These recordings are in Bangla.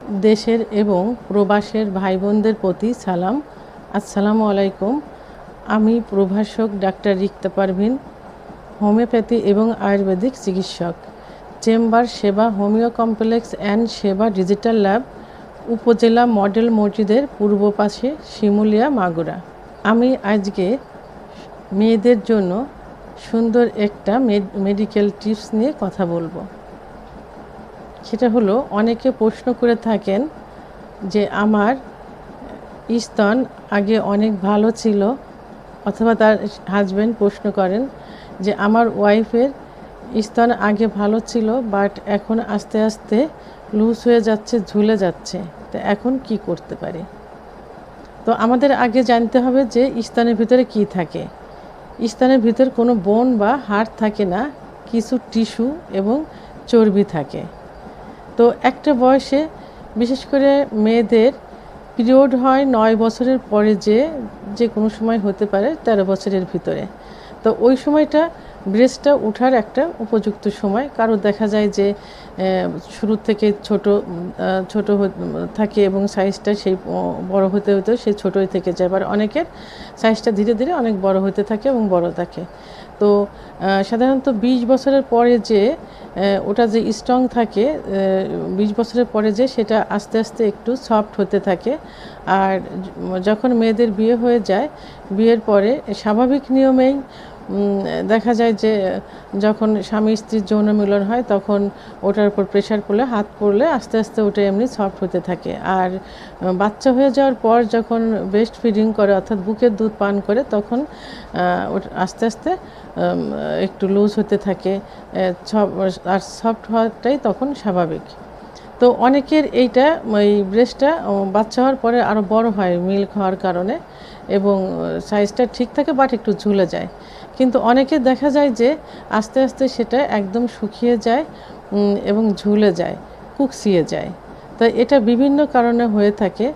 দেশের এবং প্রবাসের ভাই বোনদের প্রতি সালাম। আসসালামু আলাইকুম। আমি প্রভাষক ডাক্তার রিক্তা পারভিন, হোমিওপ্যাথি এবং আয়ুর্বেদিক চিকিৎসক, চেম্বার সেবা হোমিও কমপ্লেক্স অ্যান্ড সেবা ডিজিটাল ল্যাব, উপজেলা মডেল মসজিদের পূর্ব পাশে, শিমুলিয়া, মাগুরা। আমি আজকে মেয়েদের জন্য সুন্দর একটা মেডিকেল টিপস নিয়ে কথা বলবো। সেটা হলো, অনেকে প্রশ্ন করে থাকেন যে আমার স্তন আগে অনেক ভালো ছিল, অথবা তার হাজব্যান্ড প্রশ্ন করেন যে আমার ওয়াইফের স্তন আগে ভালো ছিল বাট এখন আস্তে আস্তে লুজ হয়ে যাচ্ছে, ঝুলে যাচ্ছে, তো এখন কি করতে পারি? তো আমাদের আগে জানতে হবে যে স্তনের ভিতরে কি থাকে। স্তনের ভিতরে কোনো বোন বা হাড় থাকে না, কিছু টিস্যু এবং চর্বি থাকে। তো একটা বয়সে, বিশেষ করে মেয়েদের পিরিয়ড হয় 9 বছরের পরে, যে কোনো সময় হতে পারে 13 বছরের ভিতরে। তো ওই সময়টা ব্রেস্টটা ওঠার একটা উপযুক্ত সময়। কারো দেখা যায় যে শুরু থেকে ছোট থাকে এবং সাইজটা সেই বড় হতে হতে সেই ছোটোই থেকে যায়, আবার অনেকের সাইজটা ধীরে ধীরে অনেক বড় হতে থাকে এবং বড় থাকে। তো সাধারণত 20 বছরের পরে যে ওটা যে স্ট্রং থাকে, 20 বছরের পরে যে সেটা আস্তে আস্তে একটু সফট হতে থাকে। আর যখন মেয়েদের বিয়ে হয়ে যায়, বিয়ের পরে স্বাভাবিক নিয়মেই দেখা যায় যে যখন স্বামী স্ত্রীর যৌন মিলন হয়, তখন ওটার উপর প্রেশার পড়লে, হাত পড়লে আস্তে আস্তে ওটা এমনি সফট হতে থাকে। আর বাচ্চা হয়ে যাওয়ার পর যখন ব্রেস্ট ফিডিং করে, অর্থাৎ বুকের দুধ পান করে, তখন আস্তে আস্তে একটু লুজ হতে থাকে, আর সফট হওয়াটাই তখন স্বাভাবিক। তো অনেকের এই ব্রেস্টটা বাচ্চা হওয়ার পরে আরও বড় হয় মিল্ক হওয়ার কারণে, এবং সাইজটা ঠিক থাকে বাট একটু ঝুলে যায়। কিন্তু অনেকের দেখা যায় যে আস্তে আস্তে সেটা একদম শুকিয়ে যায় এবং ঝুলে যায়, কুকসিয়ে যায়। তো এটা বিভিন্ন কারণে হয়ে থাকে।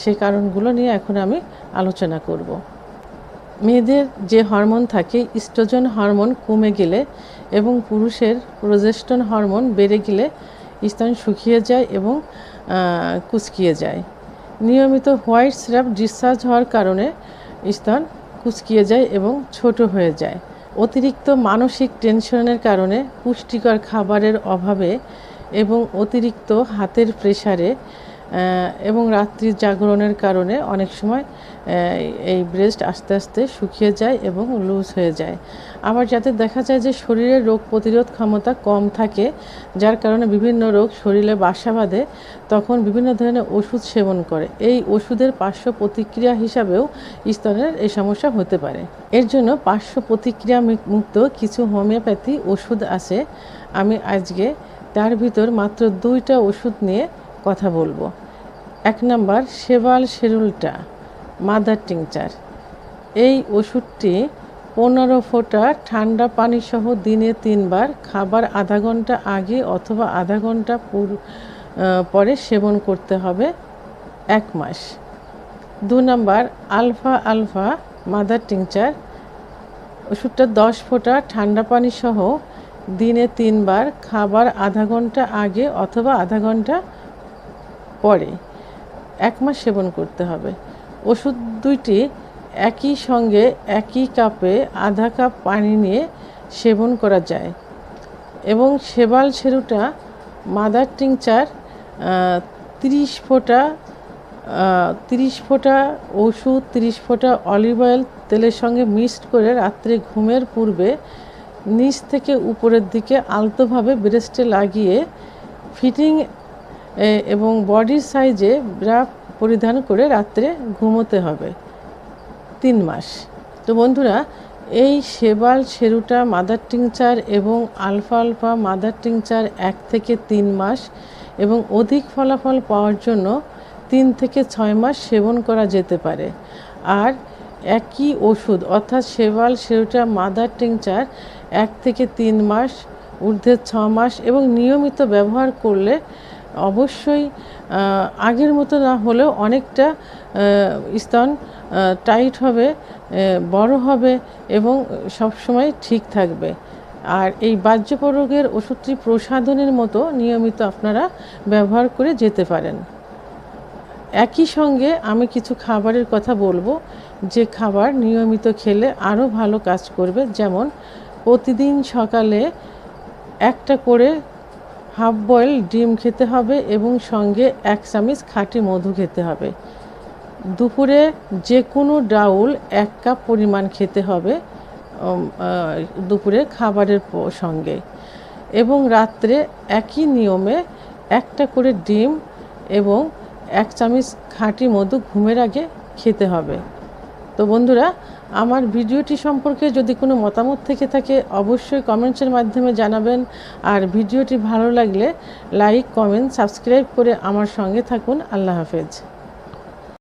সেই কারণগুলো নিয়ে এখন আমি আলোচনা করব। মেয়েদের যে হরমোন থাকে, ইস্ট্রোজেন হরমোন কমে গেলে এবং পুরুষের প্রজেস্টেরন হরমোন বেড়ে গেলে স্তন শুকিয়ে যায় এবং কুঁচকিয়ে যায়। নিয়মিত হোয়াইট স্রাব ডিসচার্জ হওয়ার কারণে স্তন কুঁচকিয়ে যায় এবং ছোট হয়ে যায়। অতিরিক্ত মানসিক টেনশনের কারণে, পুষ্টিকর খাবারের অভাবে এবং অতিরিক্ত হাতের প্রেসারে এবং রাত্রির জাগরণের কারণে অনেক সময় এই ব্রেস্ট আস্তে আস্তে শুকিয়ে যায় এবং লুজ হয়ে যায়। আবার যাদের দেখা যায় যে শরীরের রোগ প্রতিরোধ ক্ষমতা কম থাকে, যার কারণে বিভিন্ন রোগ শরীরে বাসা বাঁধে, তখন বিভিন্ন ধরনের ওষুধ সেবন করে। এই ওষুধের পার্শ্ব প্রতিক্রিয়া হিসাবেও স্তনের এই সমস্যা হতে পারে। এর জন্য পার্শ্ব প্রতিক্রিয়া মুক্ত কিছু হোমিওপ্যাথি ওষুধ আছে। আমি আজকে তার ভিতর মাত্র 2টা ওষুধ নিয়ে কথা বলবো। 1 নাম্বার, শেবাল শেরুলটা মাদার টিংচার। এই ওষুধটি 15 ফোঁটা ঠান্ডা পানি সহ দিনে 3 বার, খাবার আধা ঘন্টা আগে অথবা আধা ঘন্টা পরে সেবন করতে হবে 1 মাস। 2 নাম্বার, আলফা আলফা মাদার টিংচার। ওষুধটা 10 ফোঁটা ঠান্ডা পানি সহ দিনে 3 বার, খাবার আধা ঘন্টা আগে অথবা আধা ঘন্টা পরে 1 মাস সেবন করতে হবে। ওষুধ দুইটি একই সঙ্গে একই কাপে আধা কাপ পানি নিয়ে সেবন করা যায়। এবং শেবাল শেরুটা মাদার টিংচার 30 ফোঁটা ওষুধ, 30 ফোঁটা অলিভ অয়েল তেলের সঙ্গে মিক্সড করে রাত্রে ঘুমের পূর্বে নিচ থেকে উপরের দিকে আলতোভাবে ব্রেস্টে লাগিয়ে ফিটিং এবং বডির সাইজে ব্রা পরিধান করে রাত্রে ঘুমোতে হবে 3 মাস। তো বন্ধুরা, এই শেবাল শেরুটা মাদার টিংচার এবং আলফা আলফা মাদার টিংচার 1 থেকে 3 মাস এবং অধিক ফলাফল পাওয়ার জন্য 3 থেকে 6 মাস সেবন করা যেতে পারে। আর একই ওষুধ, অর্থাৎ শেবাল শেরুটা মাদার টিংচার 1 থেকে 3 মাস, ঊর্ধ্বে 6 মাস এবং নিয়মিত ব্যবহার করলে অবশ্যই আগের মতো না হলেও অনেকটা স্তন টাইট হবে, বড় হবে এবং সবসময় ঠিক থাকবে। আর এই বাহ্যপ রোগের ওষুধটি প্রসাধনের মতো নিয়মিত আপনারা ব্যবহার করে যেতে পারেন। একই সঙ্গে আমি কিছু খাবারের কথা বলবো, যে খাবার নিয়মিত খেলে আরও ভালো কাজ করবে। যেমন প্রতিদিন সকালে একটা করে হাফ বয়েল ডিম খেতে হবে এবং সঙ্গে 1 চামচ খাঁটি মধু খেতে হবে। দুপুরে যে কোনো ডাউল 1 কাপ পরিমাণ খেতে হবে দুপুরে খাবারের সঙ্গে, এবং রাত্রে একই নিয়মে একটা করে ডিম এবং 1 চামচ খাঁটি মধু ঘুমের আগে খেতে হবে। তো বন্ধুরা, আমার ভিডিওটি সম্পর্কে যদি কোনো মতামত থেকে থাকে অবশ্যই কমেন্টসের মাধ্যমে জানাবেন। আর ভিডিওটি ভালো লাগলে লাইক, কমেন্ট, সাবস্ক্রাইব করে আমার সঙ্গে থাকুন। আল্লাহ হাফেজ।